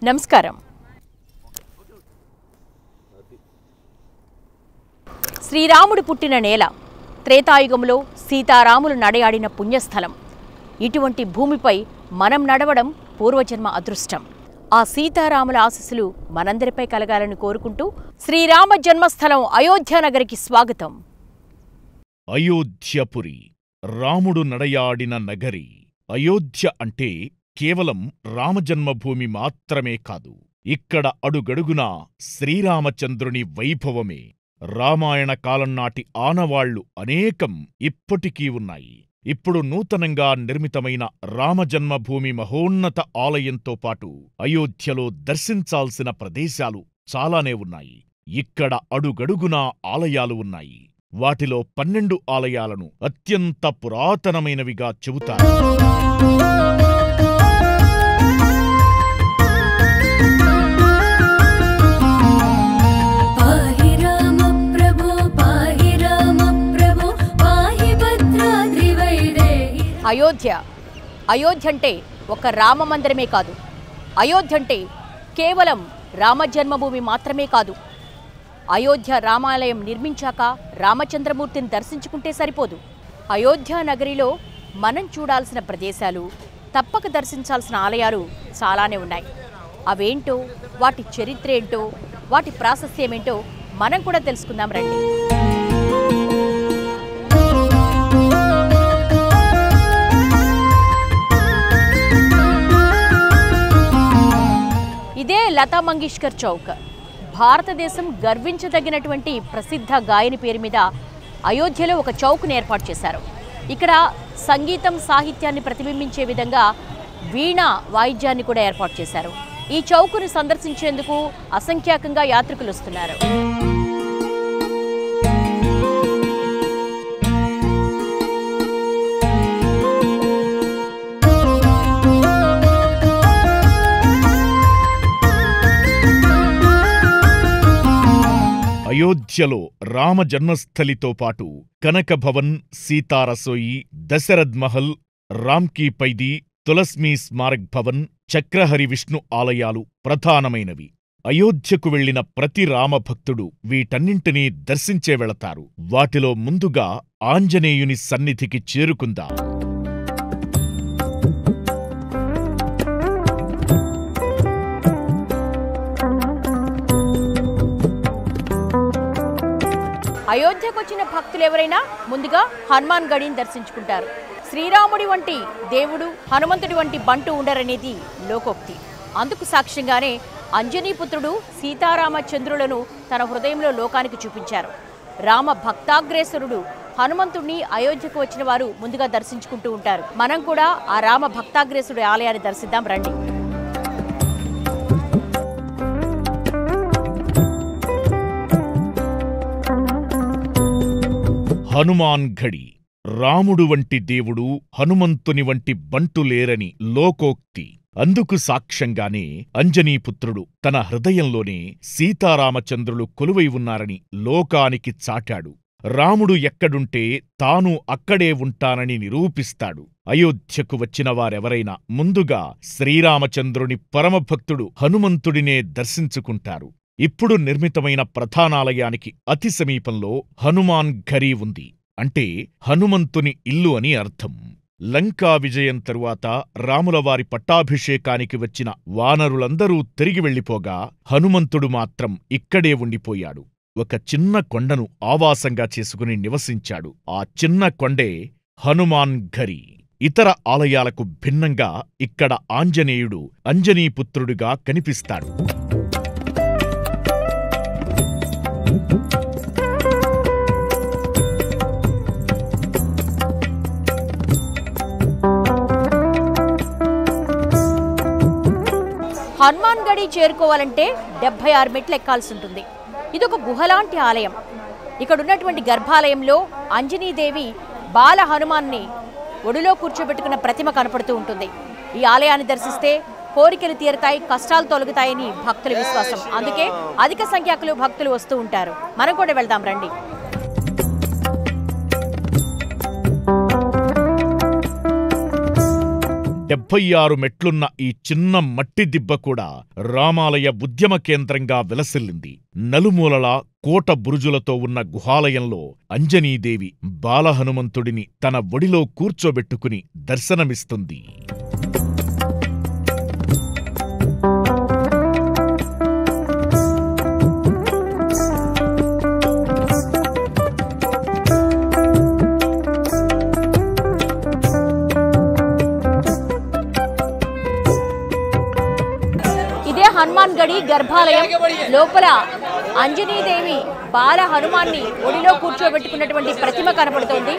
నమస్కారం. శ్రీరాముడు పుట్టిన నేల, త్రేతాయుగంలో సీతారాములు నడయాడిన పుణ్యస్థలం. ఇటువంటి భూమిపై మనం నడవడం పూర్వజన్మ అదృష్టం. ఆ సీతారాముల ఆశీస్సులు మనందరిపై కలగాలని కోరుకుంటూ శ్రీరామ జన్మస్థలం అయోధ్య నగరికి స్వాగతం. అయోధ్యపురి, రాముడు నడయాడిన నగరి. అయోధ్య అంటే కేవలం రామజన్మభూమి మాత్రమే కాదు, ఇక్కడ అడుగడుగునా శ్రీరామచంద్రుని వైభవమే. రామాయణ కాలం నాటి ఆనవాళ్లు అనేకం ఇప్పటికీ ఉన్నాయి. ఇప్పుడు నూతనంగా నిర్మితమైన రామజన్మభూమి మహోన్నత ఆలయంతో పాటు అయోధ్యలో దర్శించాల్సిన ప్రదేశాలు చాలానే ఉన్నాయి. ఇక్కడ అడుగడుగునా ఆలయాలు ఉన్నాయి. వాటిలో 12 ఆలయాలను అత్యంత పురాతనమైనవిగా చెబుతారు. అయోధ్య అంటే ఒక రామ మందిరమే కాదు. అయోధ్య అంటే కేవలం రామ జన్మభూమి మాత్రమే కాదు. అయోధ్య రామాలయం నిర్మించాక రామచంద్రమూర్తిని దర్శించుకుంటే సరిపోదు. అయోధ్య నగరిలో మనం చూడాల్సిన ప్రదేశాలు, తప్పక దర్శించాల్సిన ఆలయాలు చాలానే ఉన్నాయి. అవేంటో, వాటి చరిత్ర ఏంటో, వాటి ప్రాశస్త్యమేంటో మనం కూడా తెలుసుకుందాం రండి. ఇదే లతా మంగేష్కర్ చౌక్. భారతదేశం గర్వించదగినటువంటి ప్రసిద్ధ గాయని పేరు మీద అయోధ్యలో ఒక చౌక్ను ఏర్పాటు చేశారు. ఇక్కడ సంగీతం, సాహిత్యాన్ని ప్రతిబింబించే విధంగా వీణా వాయిద్యాన్ని కూడా ఏర్పాటు చేశారు. ఈ చౌకును సందర్శించేందుకు అసంఖ్యాకంగా యాత్రికులు వస్తున్నారు. అయోధ్యలో రామ జన్మస్థలితో పాటు కనకభవన్, సీతారసోయి, దశరథ్ మహల్, రామ్కీ పైది, తులస్మీ స్మారక్ భవన్, చక్రహరి విష్ణు ఆలయాలు ప్రధానమైనవి. అయోధ్యకు వెళ్లిన ప్రతి రామభక్తుడు వీటన్నింటినీ దర్శించే వెళతారు. వాటిలో ముందుగా ఆంజనేయుని సన్నిధికి చేరుకుందాం. అయోధ్యకొచ్చిన భక్తులు ఎవరైనా ముందుగా హనుమాన్ గడిని దర్శించుకుంటారు. శ్రీరాముడి వంటి దేవుడు, హనుమంతుడి వంటి బంటు ఉండరనేది లోకోక్తి. అందుకు సాక్ష్యంగానే అంజనీపుత్రుడు సీతారామచంద్రులను తన హృదయంలో లోకానికి చూపించారు. రామ భక్తాగ్రేసరుడు హనుమంతుడిని అయోధ్యకు వచ్చిన వారు ముందుగా దర్శించుకుంటూ ఉంటారు. మనం కూడా ఆ రామ భక్తాగ్రేసుడి ఆలయాన్ని దర్శిద్దాం రండి. హనుమాన్ ఘడి. రాముడు వంటి దేవుడు, హనుమంతుని వంటి బంటు లేరని లోకోక్తి. అందుకు సాక్ష్యంగానే అంజనీపుత్రుడు తన హృదయంలోనే సీతారామచంద్రులు కొలువై ఉన్నారని లోకానికి చాటాడు. రాముడు ఎక్కడుంటే తాను అక్కడే ఉంటానని నిరూపిస్తాడు. అయోధ్యకు వచ్చిన వారెవరైనా ముందుగా శ్రీరామచంద్రుని పరమభక్తుడు హనుమంతుడినే దర్శించుకుంటారు. ఇప్పుడు నిర్మితమైన ప్రధానాలయానికి అతి సమీపంలో హనుమాన్ ఘరీ ఉంది. అంటే హనుమంతుని ఇల్లు అని అర్థం. లంకా విజయం తరువాత రాములవారి పట్టాభిషేకానికి వచ్చిన వానరులందరూ తిరిగి వెళ్ళిపోగా హనుమంతుడు మాత్రం ఇక్కడే ఉండిపోయాడు. ఒక చిన్న కొండను ఆవాసంగా చేసుకుని నివసించాడు. ఆ చిన్న కొండే హనుమాన్ ఘరీ. ఇతర ఆలయాలకు భిన్నంగా ఇక్కడ ఆంజనేయుడు అంజనీపుత్రుడిగా కనిపిస్తాడు. హనుమాన్ గడి చేరుకోవాలంటే 76 మెట్లు ఎక్కాల్సి ఉంటుంది. ఇదొక గుహలాంటి ఆలయం. ఇక్కడ ఉన్నటువంటి గర్భాలయంలో అంజనీదేవి బాల హనుమాన్ని ఒడిలో కూర్చోబెట్టుకున్న ప్రతిమ కనపడుతూ ఉంటుంది. ఈ ఆలయాన్ని దర్శిస్తే కోరికలు తీరతాయి, కష్టాలు తొలగుతాయని భక్తుల విశ్వాసం. అందుకే అధిక సంఖ్యకులు భక్తులు వస్తూ ఉంటారు. మనం కూడా వెళ్దాం రండి. 76 మెట్లున్న ఈ చిన్న మట్టి దిబ్బ కూడా రామాలయ ఉద్యమ కేంద్రంగా విలసిల్లింది. నలుమూలలా కోట బురుజులతో ఉన్న గుహాలయంలో అంజనీదేవి బాలహనుమంతుడిని తన ఒడిలో కూర్చోబెట్టుకుని దర్శనమిస్తుంది. హనుమాన్ గడి గర్భాలయం లోపల అంజనీదేవి బాల హనుమాన్ని ఒడిలో కూర్చోబెట్టుకున్నటువంటి ప్రతిమ కనపడుతోంది.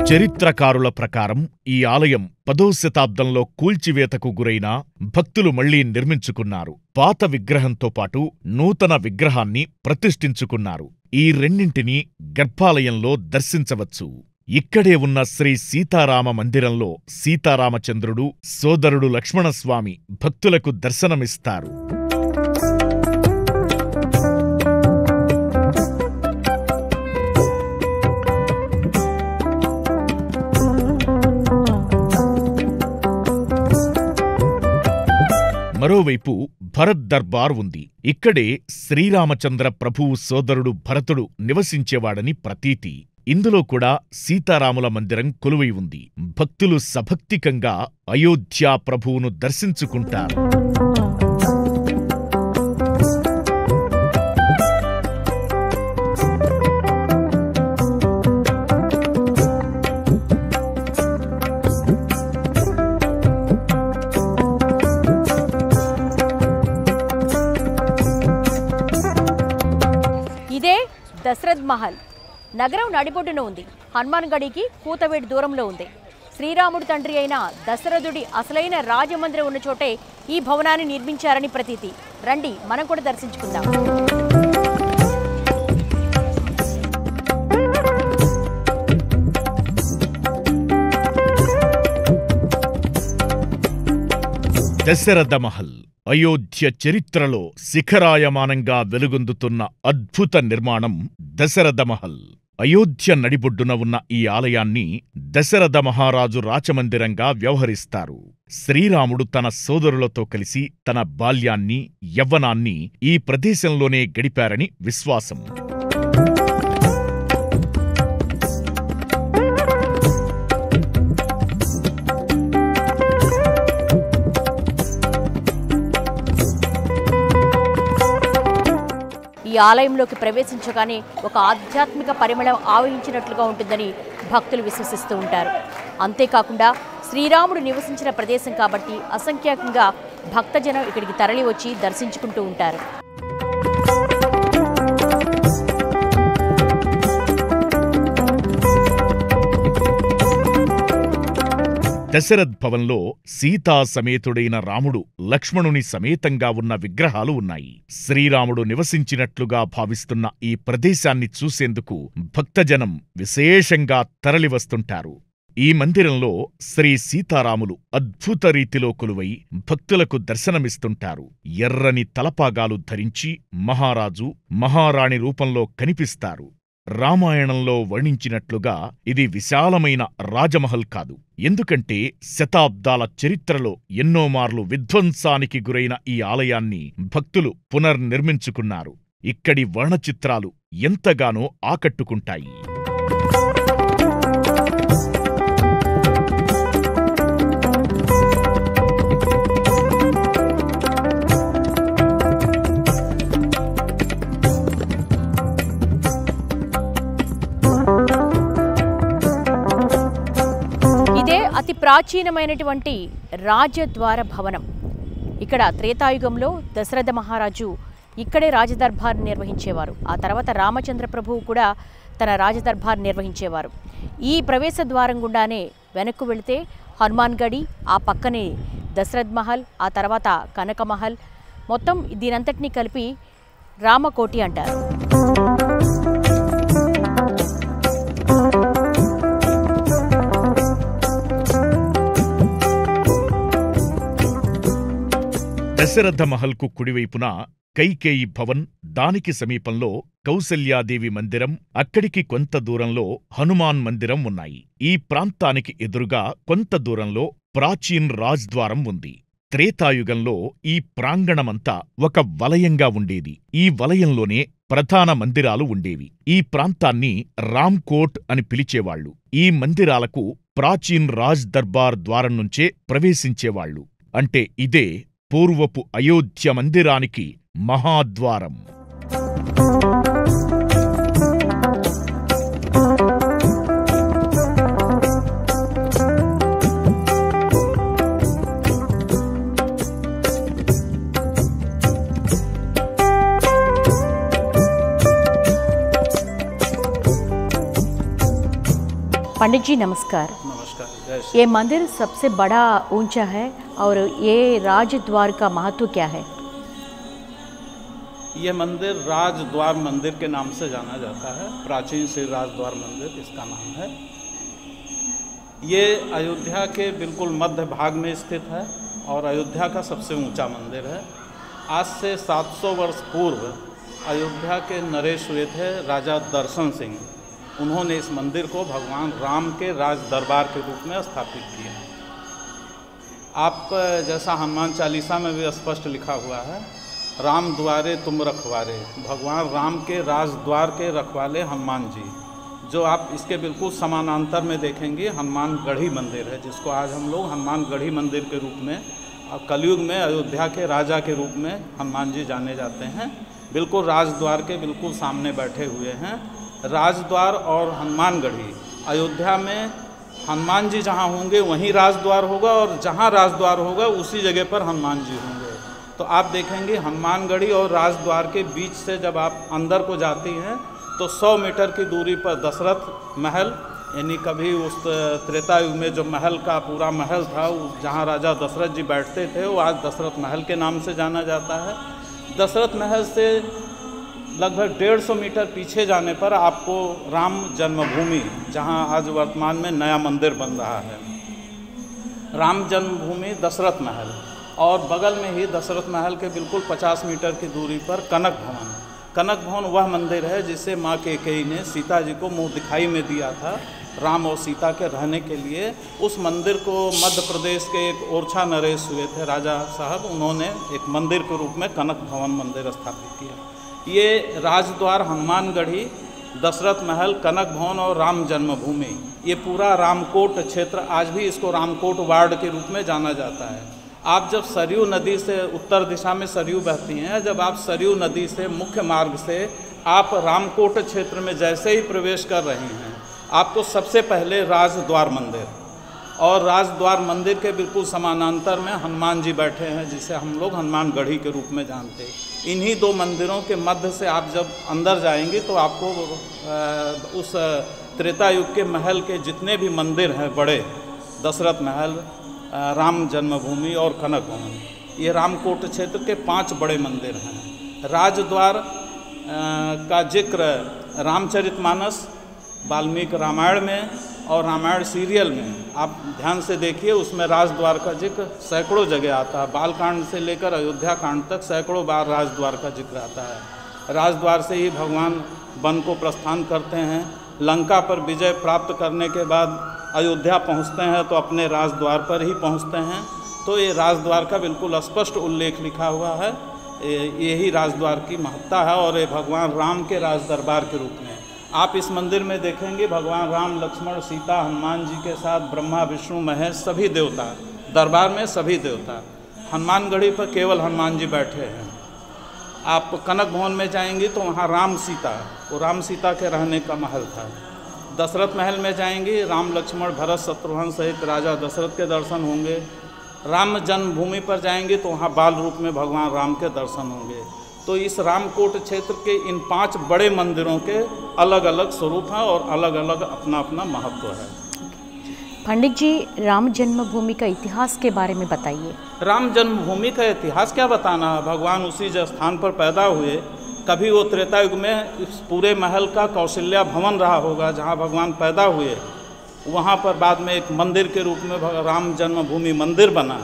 చరిత్రకారుల ప్రకారం ఈ ఆలయం 10వ శతాబ్దంలో కూల్చివేతకు గురైనా భక్తులు మళ్లీ నిర్మించుకున్నారు. పాత విగ్రహంతో పాటు నూతన విగ్రహాన్ని ప్రతిష్ఠించుకున్నారు. ఈ రెండింటినీ గర్భాలయంలో దర్శించవచ్చు. ఇక్కడే ఉన్న శ్రీ సీతారామ మందిరంలో సీతారామచంద్రుడు, సోదరుడు లక్ష్మణస్వామి భక్తులకు దర్శనమిస్తారు. మరోవైపు భరత్ దర్బార్ ఉంది. ఇక్కడే శ్రీరామచంద్ర ప్రభువు సోదరుడు భరతుడు నివసించేవాడని ప్రతీతి. ఇందులో కూడా సీతారాముల మందిరం కొలువై ఉంది. భక్తులు సభక్తికంగా అయోధ్యా ప్రభువును దర్శించుకుంటారు. దశరథ్ మహల్ నగరం నడిబొడ్డున ఉంది. హనుమాన్ గడికి కూతవేడు దూరంలో ఉంది. శ్రీరాముడి తండ్రి అయిన దశరథుడి అసలైన రాజమందిరం ఉన్న చోటే ఈ భవనాన్ని నిర్మించారని ప్రతీతి. రండి మనం కూడా దర్శించుకుందాం. దశరథ మహల్ అయోధ్య చరిత్రలో శిఖరాయమానంగా వెలుగొందుతున్న అద్భుత నిర్మాణం దశరథ మహల్. అయోధ్య నడిబొడ్డున ఉన్న ఈ ఆలయాన్ని దశరథ మహారాజు రాచమందిరంగా వ్యవహరిస్తారు. శ్రీరాముడు తన సోదరులతో కలిసి తన బాల్యాన్ని, యవ్వనాన్ని ఈ ప్రదేశంలోనే గడిపారని విశ్వాసం. ఈ ఆలయంలోకి ప్రవేశించగానే ఒక ఆధ్యాత్మిక పరిమళం ఆవహించినట్లుగా ఉంటుందని భక్తులు విశ్వసిస్తూ ఉంటారు. అంతేకాకుండా శ్రీరాముడు నివసించిన ప్రదేశం కాబట్టి అసంఖ్యాకంగా భక్తజనం ఇక్కడికి తరలి వచ్చి దర్శించుకుంటూ ఉంటారు. దశరథ్ భవన్లో సీతా సమేతుడైన రాముడు, లక్ష్మణుని సమేతంగా ఉన్న విగ్రహాలు ఉన్నాయి. శ్రీరాముడు నివసించినట్లుగా భావిస్తున్న ఈ ప్రదేశాన్ని చూసేందుకు భక్తజనం విశేషంగా తరలివస్తుంటారు. ఈ మందిరంలో శ్రీ సీతారాములు అద్భుత రీతిలో కొలువై భక్తులకు దర్శనమిస్తుంటారు. ఎర్రని తలపాగాలు ధరించి మహారాజు, మహారాణి రూపంలో కనిపిస్తారు. రామాయణంలో వర్ణించినట్లుగా ఇది విశాలమైన రాజమహల్ కాదు. ఎందుకంటే శతాబ్దాల చరిత్రలో ఎన్నో మార్లు విధ్వంసానికి గురైన ఈ ఆలయాన్ని భక్తులు పునర్నిర్మించుకున్నారు. ఇక్కడి వర్ణచిత్రాలు ఎంతగానో ఆకట్టుకుంటాయి. అతి ప్రాచీనమైనటువంటి రాజద్వార భవనం. ఇక్కడ త్రేతాయుగంలో దశరథ మహారాజు ఇక్కడే రాజదర్బార్ నిర్వహించేవారు. ఆ తర్వాత రామచంద్ర ప్రభువు కూడా తన రాజదర్బార్ నిర్వహించేవారు. ఈ ప్రవేశ ద్వారం గుండానే వెనక్కు వెళితే హనుమాన్ గడి, ఆ పక్కనే దశరథ్ మహల్, ఆ తర్వాత కనక మహల్, మొత్తం దీనంతటినీ కలిపి రామకోటి అంటారు. దశరథ మహల్కు కుడివైపున కైకేయి భవన్, దానికి సమీపంలో కౌసల్యాదేవి మందిరం, అక్కడికి కొంత దూరంలో హనుమాన్ మందిరం ఉన్నాయి. ఈ ప్రాంతానికి ఎదురుగా కొంత దూరంలో ప్రాచీన్ రాజ్ద్వారం ఉంది. త్రేతాయుగంలో ఈ ప్రాంగణమంతా ఒక వలయంగా ఉండేది. ఈ వలయంలోనే ప్రధాన మందిరాలు ఉండేవి. ఈ ప్రాంతాన్ని రామ్కోట్ అని పిలిచేవాళ్లు. ఈ మందిరాలకు ప్రాచీన్ రాజ్ దర్బార్ ద్వారం నుంచే ప్రవేశించేవాళ్లు. అంటే ఇదే పూర్వపు అయోధ్య మందిరానికి మహాద్వారం. पंडित जी नमस्कार। नमस्कार। ये मंदिर सबसे बड़ा ऊंचा है और ये राजद्वार का महत्व क्या है? ये मंदिर राजद्वार मंदिर के नाम से जाना जाता है। प्राचीन श्री राजद्वार मंदिर इसका नाम है। ये अयोध्या के बिल्कुल मध्य भाग में स्थित है और अयोध्या का सबसे ऊंचा मंदिर है। आज से 700 वर्ष पूर्व अयोध्या के नरेश हुए थे राजा दर्शन सिंह। उन्होंने इस मंदिर को भगवान राम के राज दरबार के रूप में स्थापित किया। आप जैसा हनुमान चालीसा में भी स्पष्ट लिखा हुआ है, राम द्वारे तुम रखवारे, भगवान राम के राजद्वार के रखवाले हनुमान जी। जो आप इसके बिल्कुल समानांतर में देखेंगे हनुमानगढ़ी मंदिर है, जिसको आज हम लोग हनुमानगढ़ी मंदिर के रूप में, कलयुग में अयोध्या के राजा के रूप में हनुमान जी जाने जाते हैं। बिल्कुल राजद्वार के बिल्कुल सामने बैठे हुए हैं। राजद्वार और हनुमानगढ़ी, अयोध्या में हनुमान जी जहाँ होंगे वहीं राजद्वार होगा और जहाँ राजद्वार होगा उसी जगह पर हनुमान जी होंगे। तो आप देखेंगे हनुमानगढ़ी और राजद्वार के बीच से जब आप अंदर को जाती हैं तो 100 मीटर की दूरी पर दशरथ महल, यानी कभी उस त्रेतायुग में जो महल का पूरा महल था जहाँ राजा दशरथ जी बैठते थे, वो आज दशरथ महल के नाम से जाना जाता है। दशरथ महल से लगभग 150 मीटर पीछे जाने पर आपको राम जन्मभूमि, जहां आज वर्तमान में नया मंदिर बन रहा है, राम जन्मभूमि दशरथ महल, और बगल में ही दशरथ महल के बिल्कुल 50 मीटर की दूरी पर कनक भवन। कनक भवन वह मंदिर है जिसे माँ कैकेयी ने सीता जी को मुँह दिखाई में दिया था राम और सीता के रहने के लिए। उस मंदिर को मध्य प्रदेश के एक ओरछा नरेश हुए थे राजा साहब, उन्होंने एक मंदिर के रूप में कनक भवन मंदिर स्थापित किया। ये राजद्वार, हनुमानगढ़ी, दशरथ महल, कनक भवन और राम जन्मभूमि, ये पूरा रामकोट क्षेत्र, आज भी इसको रामकोट वार्ड के रूप में जाना जाता है। आप जब सरयू नदी से, उत्तर दिशा में सरयू बहती हैं, जब आप सरयू नदी से मुख्य मार्ग से आप रामकोट क्षेत्र में जैसे ही प्रवेश कर रहे हैं, आपको सबसे पहले राजद्वार मंदिर और राजद्वार मंदिर के बिल्कुल समानांतर में हनुमान जी बैठे हैं, जिसे हम लोग हनुमानगढ़ी के रूप में जानते हैं। इन्हीं दो मंदिरों के मध्य से आप जब अंदर जाएंगे तो आपको उस त्रेता युग के महल के जितने भी मंदिर हैं बड़े, दशरथ महल, राम जन्मभूमि और कनक भवन, ये रामकोट क्षेत्र के 5 बड़े मंदिर हैं। राजद्वार का जिक्र रामचरितमानस, वाल्मीकि रामायण में और रामायण सीरियल में आप ध्यान से देखिए, उसमें राजद्वार का जिक्र सैकड़ों जगह आता है। बालकांड से लेकर अयोध्या कांड तक सैकड़ों बार राजद्वार का जिक्र आता है। राजद्वार से ही भगवान वन को प्रस्थान करते हैं, लंका पर विजय प्राप्त करने के बाद अयोध्या पहुंचते हैं तो अपने राजद्वार पर ही पहुंचते हैं। तो ये राजद्वार का बिल्कुल स्पष्ट उल्लेख लिखा हुआ है। यही राजद्वार की महत्ता है और ये भगवान राम के राज दरबार के रूप में आप इस मंदिर में देखेंगे भगवान राम, लक्ष्मण, सीता, हनुमान जी के साथ ब्रह्मा, विष्णु, महेश सभी देवता, दरबार में सभी देवता। हनुमानगढ़ी पर केवल हनुमान जी बैठे हैं। आप कनक भवन में जाएंगे तो वहाँ राम सीता, वो राम सीता के रहने का महल था। दशरथ महल में जाएंगे, राम, लक्ष्मण, भरत, शत्रुघ्न सहित राजा दशरथ के दर्शन होंगे। राम जन्मभूमि पर जाएंगे तो वहाँ बाल रूप में भगवान राम के दर्शन होंगे। तो इस रामकोट क्षेत्र के इन 5 बड़े मंदिरों के अलग अलग स्वरूप हैं और अलग अलग अपना अपना महत्व है। पंडित जी, राम जन्मभूमि का इतिहास के बारे में बताइए। राम जन्मभूमि का इतिहास क्या बताना है, भगवान उसी स्थान पर पैदा हुए। कभी वो त्रेतायुग में इस पूरे महल का कौशल्या भवन रहा होगा जहाँ भगवान पैदा हुए, वहाँ पर बाद में एक मंदिर के रूप में राम जन्मभूमि मंदिर बना,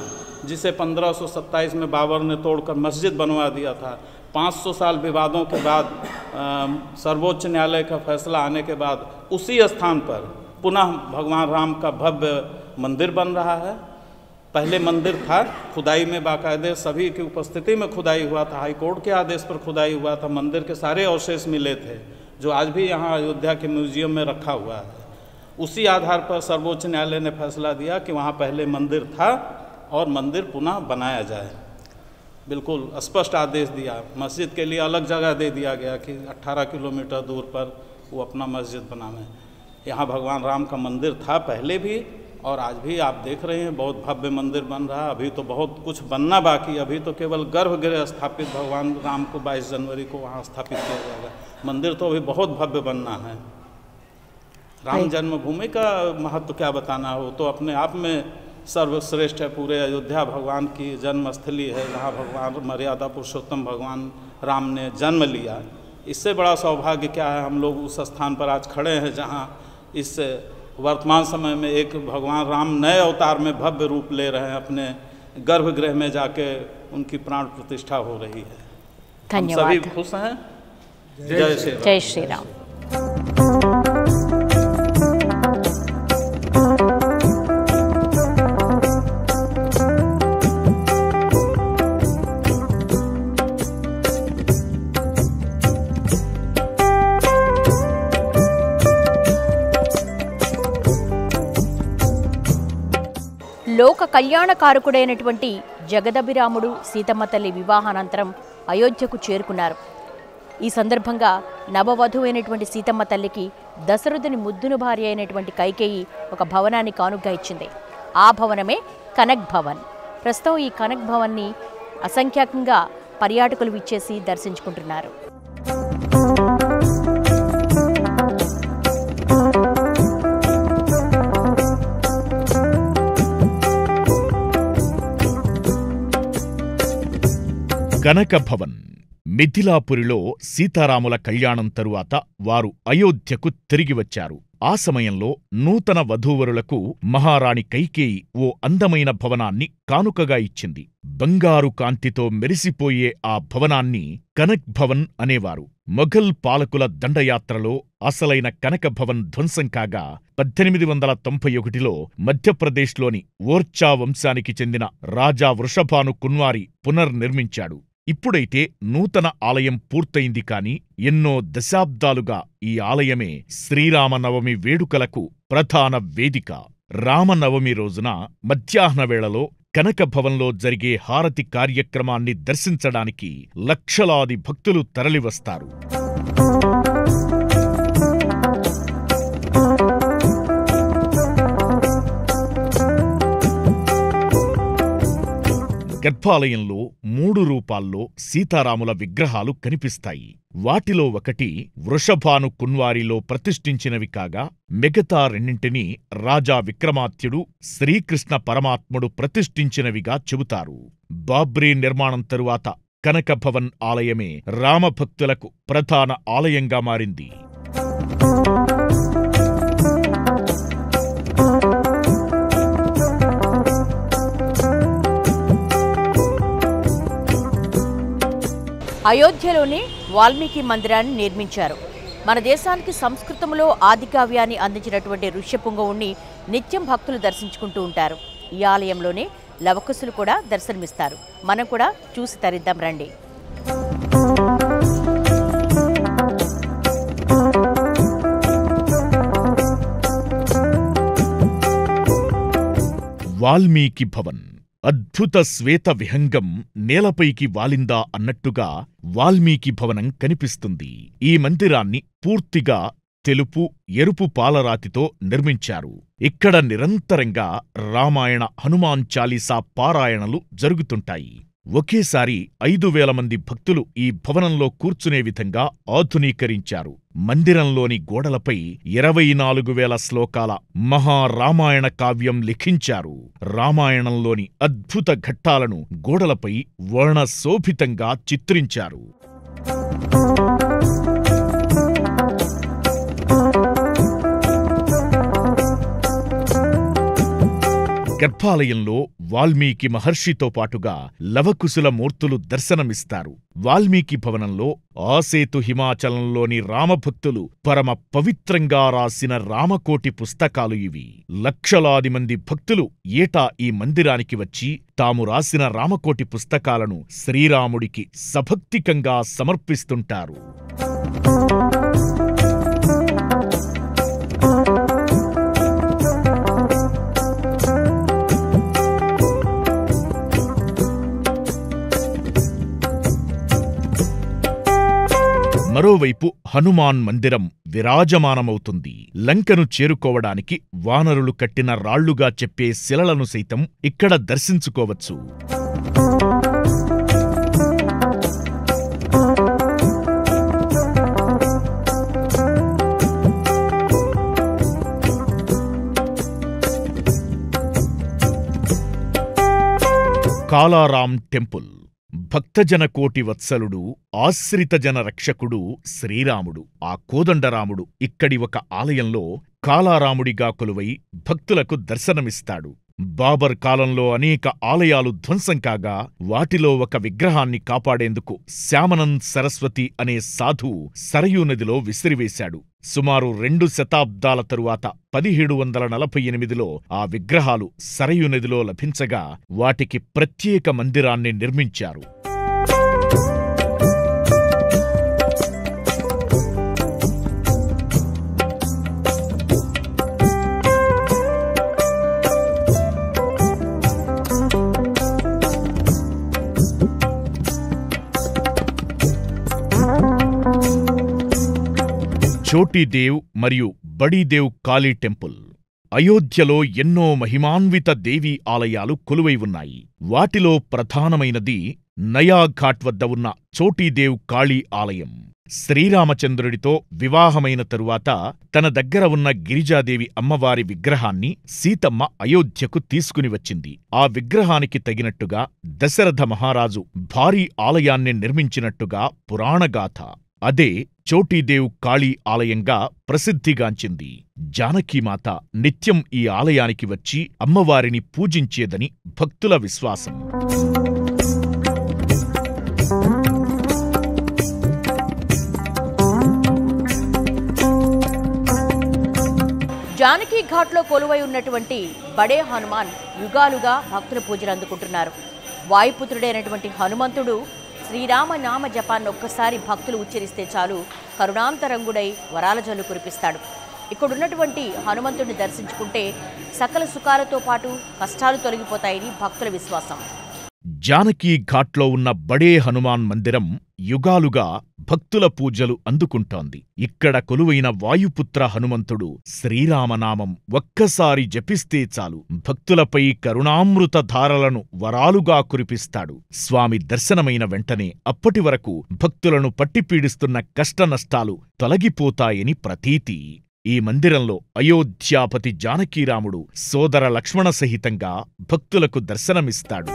जिसे 1527 में बाबर ने तोड़कर मस्जिद बनवा दिया था। 500 साल विवादों के बाद सर्वोच्च न्यायालय का फैसला आने के बाद उसी स्थान पर पुनः भगवान राम का भव्य मंदिर बन रहा है। पहले मंदिर था, खुदाई में बाकायदे सभी की उपस्थिति में खुदाई हुआ था, हाई कोर्ट के आदेश पर खुदाई हुआ था, मंदिर के सारे अवशेष मिले थे जो आज भी यहाँ अयोध्या के म्यूजियम में रखा हुआ है। उसी आधार पर सर्वोच्च न्यायालय ने फैसला दिया कि वहाँ पहले मंदिर था और मंदिर पुनः बनाया जाए। बिल्कुल स्पष्ट आदेश दिया। मस्जिद के लिए अलग जगह दे दिया गया कि 18 किलोमीटर दूर पर वो अपना मस्जिद बनावे। यहाँ भगवान राम का मंदिर था पहले भी और आज भी आप देख रहे हैं बहुत भव्य मंदिर बन रहा है। अभी तो बहुत कुछ बनना बाकी, अभी तो केवल गर्भगृह स्थापित भगवान राम को 22 जनवरी को वहाँ स्थापित किया जाएगा। मंदिर तो अभी बहुत भव्य बनना है। राम जन्मभूमि का महत्व क्या बताना है, वो तो अपने आप में सर्वश्रेष्ठ है। पूरे अयोध्या भगवान की जन्मस्थली है, जहाँ भगवान मर्यादा पुरुषोत्तम भगवान राम ने जन्म लिया। इससे बड़ा सौभाग्य क्या है, हम लोग उस स्थान पर आज खड़े हैं जहाँ इस वर्तमान समय में एक भगवान राम नए अवतार में भव्य रूप ले रहे हैं। अपने गर्भगृह में जाके उनकी प्राण प्रतिष्ठा हो रही है। धन्यवाद। सभी खुश हैं। जय श्री राम। जय श्री राम। లోక కళ్యాణకారకుడైనటువంటి జగదభిరాముడు సీతమ్మ తల్లి వివాహానంతరం అయోధ్యకు చేరుకున్నారు. ఈ సందర్భంగా నవవధువైనటువంటి సీతమ్మ తల్లికి దశరథుని ముద్దును భార్య అయినటువంటి కైకేయి ఒక భవనాన్ని కానుగ్గా ఇచ్చింది. ఆ భవనమే కనక్ భవన్. ప్రస్తుతం ఈ కనక్ భవన్ని అసంఖ్యాకంగా పర్యాటకులు విచ్చేసి దర్శించుకుంటున్నారు. కనక భవన్ మిథిలాపురిలో సీతారాముల కళ్యాణం తరువాత వారు అయోధ్యకు తిరిగి వచ్చారు. ఆ సమయంలో నూతన వధూవరులకు మహారాణి కైకేయి ఓ అందమైన భవనాన్ని కానుకగా ఇచ్చింది. బంగారు కాంతితో మెరిసిపోయే ఆ భవనాన్ని కనక్ భవన్ అనేవారు. మొఘల్ పాలకుల దండయాత్రలో అసలైన కనక భవన్ ధ్వంసం కాగా 1891లో మధ్యప్రదేశ్లోని ఓర్చా వంశానికి చెందిన రాజా వృషభాను కున్వారి పునర్నిర్మించాడు. ఇప్పుడైతే నూతన ఆలయం పూర్తయింది కాని ఎన్నో దశాబ్దాలుగా ఈ ఆలయమే శ్రీరామనవమి వేడుకలకు ప్రధాన వేదిక. రామనవమి రోజున మధ్యాహ్నవేళలో కనకభవన్లో జరిగే హారతి కార్యక్రమాన్ని దర్శించడానికి లక్షలాది భక్తులు తరలివస్తారు. గర్భాలయంలో 3 రూపాల్లో సీతారాముల విగ్రహాలు కనిపిస్తాయి. వాటిలో ఒకటి వృషభాను కున్వారిలో ప్రతిష్ఠించినవి కాగా మిగతా రెండింటినీ రాజా విక్రమాద్యుడు శ్రీకృష్ణ పరమాత్ముడు ప్రతిష్ఠించినవిగా చెబుతారు. బాబ్రీ నిర్మాణం తరువాత కనకభవన్ ఆలయమే రామభక్తులకు ప్రధాన ఆలయంగా మారింది. అయోధ్యలోనే వాల్మీకి మందిరాన్ని నిర్మించారు. మన దేశానికి సంస్కృతంలో ఆదికావ్యాన్ని అందించినటువంటి ఋష్యపుంగవుణ్ణి నిత్యం భక్తులు దర్శించుకుంటూ ఉంటారు. ఈ ఆలయంలోనే లవకుశులు కూడా దర్శనమిస్తారు. మనం కూడా చూసి తరిద్దాం రండి. వాల్మీకి భవన్ అద్భుత శ్వేత విహంగం నేలపైకి వాలిందా అన్నట్టుగా వాల్మీకి భవనం కనిపిస్తుంది. ఈ మందిరాన్ని పూర్తిగా తెలుపు, ఎరుపు పాలరాతితో నిర్మించారు. ఇక్కడ నిరంతరంగా రామాయణ, హనుమాన్ చాలీసా పారాయణలు జరుగుతుంటాయి. ఒకేసారి 5000 మంది భక్తులు ఈ భవనంలో కూర్చునే విధంగా ఆధునీకరించారు. మందిరంలోని గోడలపై 24,000 శ్లోకాల మహారామాయణ కావ్యం లిఖించారు. రామాయణంలోని అద్భుత ఘట్టాలను గోడలపై వర్ణశోభితంగా చిత్రించారు. గర్భాలయంలో వాల్మీకి మహర్షితో పాటుగా లవకుశుల మూర్తులు దర్శనమిస్తారు. వాల్మీకి భవనంలో ఆసేతు హిమాచలంలోని రామభక్తులు పరమ పవిత్రంగా రాసిన రామకోటి పుస్తకాలు ఇవి. లక్షలాది మంది భక్తులు ఏటా ఈ మందిరానికి వచ్చి తాము రాసిన రామకోటి పుస్తకాలను శ్రీరాముడికి సభక్తికంగా సమర్పిస్తుంటారు. మరోవైపు హనుమాన్ మందిరం విరాజమానమవుతుంది. లంకను చేరుకోవడానికి వానరులు కట్టిన రాళ్లుగా చెప్పే శిలలను సైతం ఇక్కడ దర్శించుకోవచ్చు. కాలారాం టెంపుల్. భక్తజనకోటి వత్సలుడు, ఆశ్రితజన రక్షకుడు శ్రీరాముడు. ఆ కోదండరాముడు ఇక్కడి ఒక ఆలయంలో కాలారాముడిగా కొలువై భక్తులకు దర్శనమిస్తాడు. బాబర్ కాలంలో అనేక ఆలయాలు ధ్వంసం కాగా వాటిలో ఒక విగ్రహాన్ని కాపాడేందుకు శ్యామనంద్ సరస్వతి అనే సాధువు సరయూ నదిలో విసిరివేశాడు. సుమారు 2 శతాబ్దాల తరువాత 1748లో ఆ విగ్రహాలు సరయూ నదిలో లభించగా వాటికి ప్రత్యేక మందిరాన్ని నిర్మించారు. చోటీదేవ్ మరియు బడీదేవ్ కాళీ టెంపుల్. అయోధ్యలో ఎన్నో మహిమాన్విత దేవీ ఆలయాలు కొలువై ఉన్నాయి. వాటిలో ప్రధానమైనది నయాఘాట్ వద్ద ఉన్న చోటీదేవ్ కాళీ ఆలయం. శ్రీరామచంద్రుడితో వివాహమైన తరువాత తన దగ్గర ఉన్న గిరిజాదేవి అమ్మవారి విగ్రహాన్ని సీతమ్మ అయోధ్యకు తీసుకుని వచ్చింది. ఆ విగ్రహానికి తగినట్టుగా దశరథ మహారాజు భారీ ఆలయాన్ని నిర్మించినట్టుగా పురాణగాథ. అదే చోటీదేవ్ కాళీ ఆలయంగా ప్రసిద్ధిగాంచింది. జానకీమాత నిత్యం ఈ ఆలయానికి వచ్చి అమ్మవారిని పూజించేదని భక్తుల విశ్వాసం. జానకీ ఘాట్లో కొలువై ఉన్నటువంటి బడే హనుమాన్ యుగాలుగా భక్తుల పూజలు అందుకుంటున్నారు. వాయుపుత్రుడైనటువంటి హనుమంతుడు శ్రీరామ నామ జపాన్ని ఒక్కసారి భక్తులు ఉచ్చరిస్తే చాలు కరుణాంతరంగుడై వరాల జల్లు కురిపిస్తాడు. ఇక్కడున్నటువంటి హనుమంతుడిని దర్శించుకుంటే సకల సుఖాలతో పాటు కష్టాలు తొలగిపోతాయని భక్తుల విశ్వాసం. జానకీ ఘాట్లో ఉన్న బడే హనుమాన్ మందిరం యుగాలుగా భక్తుల పూజలు అందుకుంటోంది. ఇక్కడ కొలువైన వాయుపుత్ర హనుమంతుడు శ్రీరామనామం ఒక్కసారి జపిస్తే చాలు భక్తులపై కరుణామృత ధారలను వరాలుగా కురిపిస్తాడు. స్వామి దర్శనమైన వెంటనే అప్పటి వరకు భక్తులను పట్టిపీడిస్తున్న కష్టనష్టాలు తొలగిపోతాయని ప్రతీతి. ఈ మందిరంలో అయోధ్యాపతి జానకీరాముడు సోదర లక్ష్మణ సహితంగా భక్తులకు దర్శనమిస్తాడు.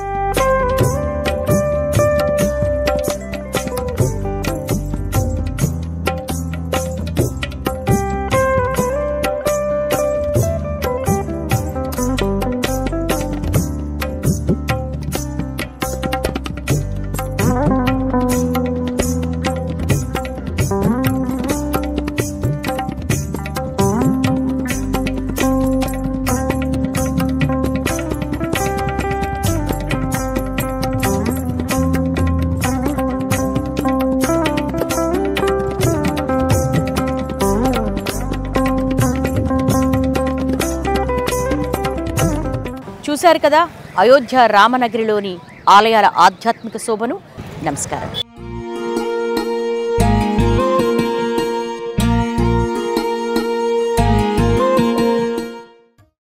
చూశారు కదా అయోధ్య రామనగరిలోని ఆలయాల ఆధ్యాత్మిక శోభను. నమస్కారం.